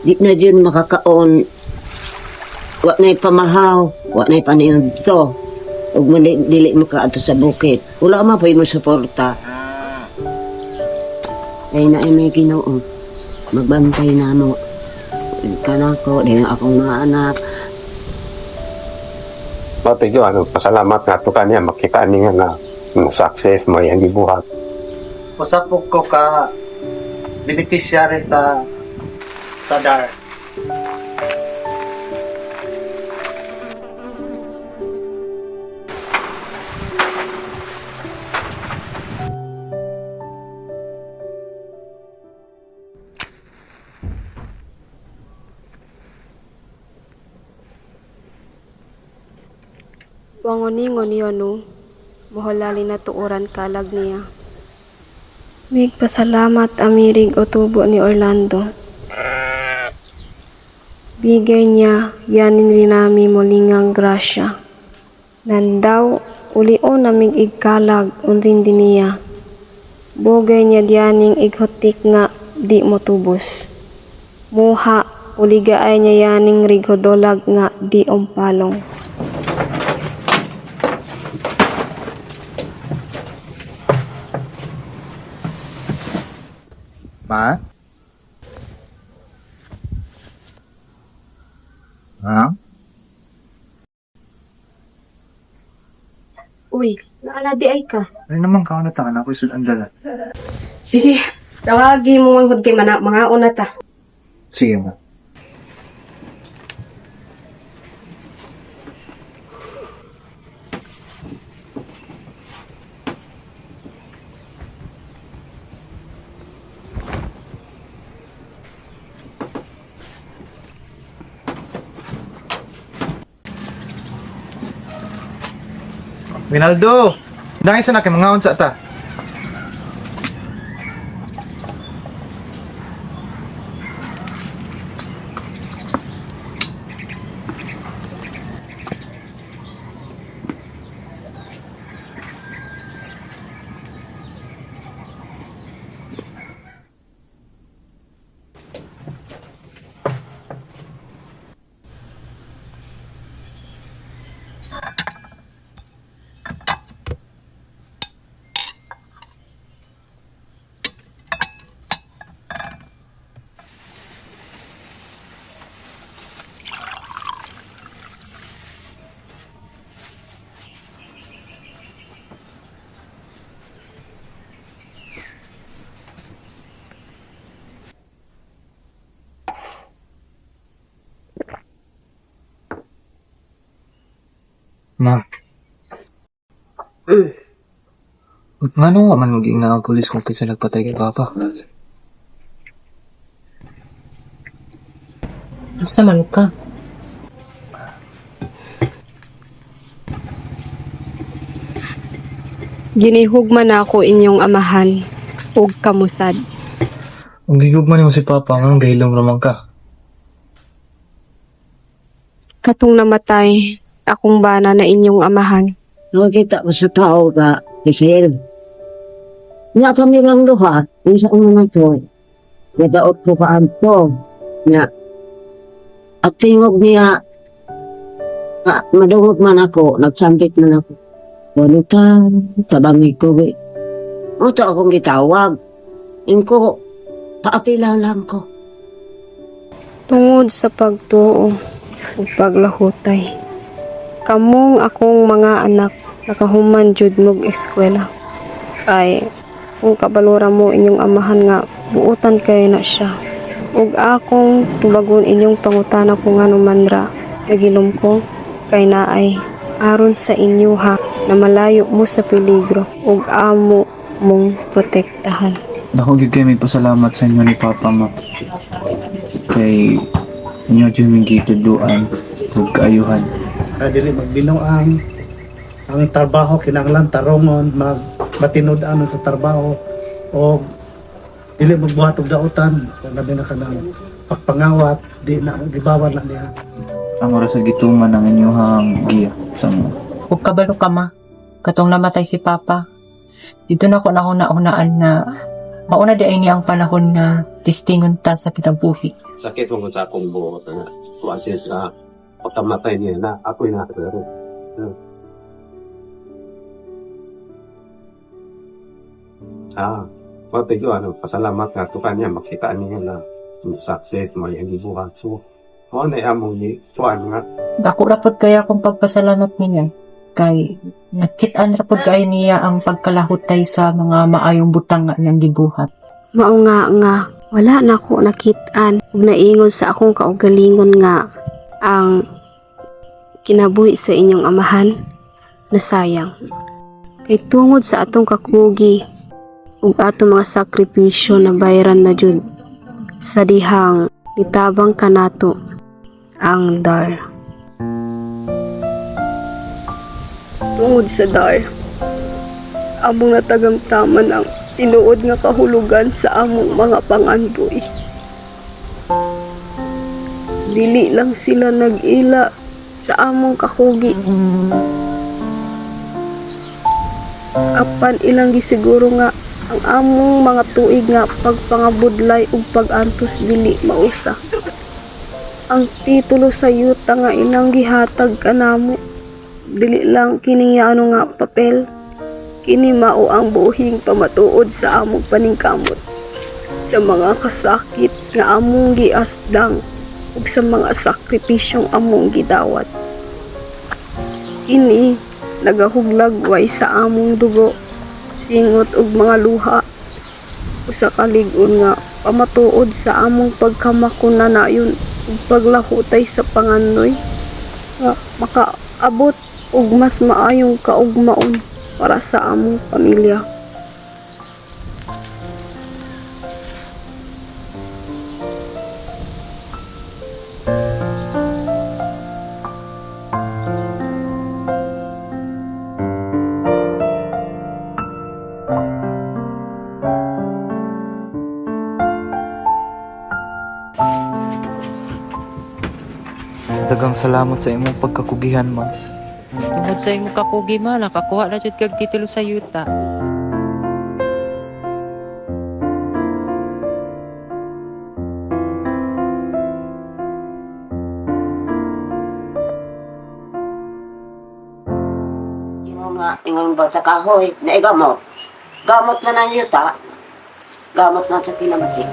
Di na dyan makakaon. Wa na'y pamahaw, wa na'y panayod to. Huwag mo dili mo ka ato sa bukid. Wala ma po mo suporta. Kaya na may Ginoo. Magbantay na mo. Kanako, din akong mga anak. Mapigyo, pasalamat nga ito kanya, makita niya na success mo yung gibuhat. Usapog ko ka beneficiary sa DAR. Wangon-ingon yun, no? Mahalali na tuuran kalag niya. Mig pasalamat amirig o tubo ni Orlando. Bigay niya, yanin rin nami mulingang grasya. Nandaw, ulion namig igkalag, unrin din niya. Bogay niya diyaning ighotik nga di mo tubos. Muha, uligaay niya yaning righodolag nga di umpalong. Ma? Ha? Uy, naaladi ay ka. Ano naman ka na tangan ako isun andala. Sige, tawagi mo ang kay mga unata. Sige ma. Winaldo! Dahil sa nakin, mga unsa ta. Ma. Ngano nga man maging nga ang pulis kung kinsa nagpatay kay Papa? Basta man ka. Ginihugman ako inyong amahan, ug kamusad. Ang gigugman mo si Papa, nga gahilom ramang ka. Katong namatay, akong bana na inyong amahan. Nakakita ko sa tao ka, Israel. Nga kami lang luha, isa ko naman po. Nadaot ko ka anto. Nga, at tingog niya, madungog man ako, nagsambit man ako. Bonita, tabangig ko, be. Ito akong gitawag. Inko, paapila lang ko. Tungod sa pagtuo ug paglahutay, kamong akong mga anak nakahuman jud mog eskwela. Kay kung kabalura mo inyong amahan nga buutan kayo na siya. ug akong tubagon inyong pangutana kung ano man ra nagilom ko kay naay aron sa inyo ha na malayo mo sa peligro ug amo mong protektahan. Dako gyud kay may pasalamat sa inyo ni Papa mo. Kay inyo jud may gituduan ug kaayuhan. Dili magbinuang ang trabaho kinahanglan tarongon matinud-an sa trabaho o dili magbuhat og dautan labi na kanang pagpangawat di na gibawal na niya. Ang oras sa gituman ng inyong giya sa mo. Huwag kabalo ka ma. Katong namatay si Papa. Dito na ako nauna-unaan na mauna di ay niya ang panahon na tistingon ta sa kinabuhi. Sakit mo sa akong buhok na wasis na pagkamatay niya na ako'y nakatero. Pati yun, pasalamat nga ito kanya, makita niya na success mo yung ibuhat. So, na among ni tuan nga. Dako rapod kaya akong pagpasalamat niya. Kay nakitaan rapod kaya niya ang pagkalahutay sa mga maayong butang nga niyang gibuhat. Mao nga wala na ko nakitaan ug naingon sa akong kaugalingon nga ang kinabuhi sa inyong amahan na sayang. Kay tungod sa atong kakugi ug atong mga sakripisyo na bayaran na jud sa dihang nitabang kanato ang dar. Tungod sa dar, among natagamtaman ang tinuod nga kahulugan sa among mga pangandoy. Dili lang sila nag-ila sa among kakugi. Apan ilang gisiguro nga ang among mga tuig nga pagpangabudlay ug pag-antos dili mausa. Ang titulo sa yuta nga ilang gihatag kanamo dili lang kini ano nga papel, kini mao ang buhing pamatuod sa among paningkamot sa mga kasakit nga among giasdang ug sa mga sakripisyong among gidawat. Kini nagahuglag-way sa among dugo, singot ug mga luha usa ka lig-on nga pamatuod sa among pagkamakunanayon ug paglahutay sa pangandoy nga makaabot ug mas maayong kaugmaon para sa among pamilya. Dagang salamat sa imong pagkakugihan ma. Tungod sa imong kakugi ma, nakakuha na jud kag titulo sa yuta. Ingon ba sa kahoy na igamot. Gamot na ng yuta. Gamot na sa kinamati.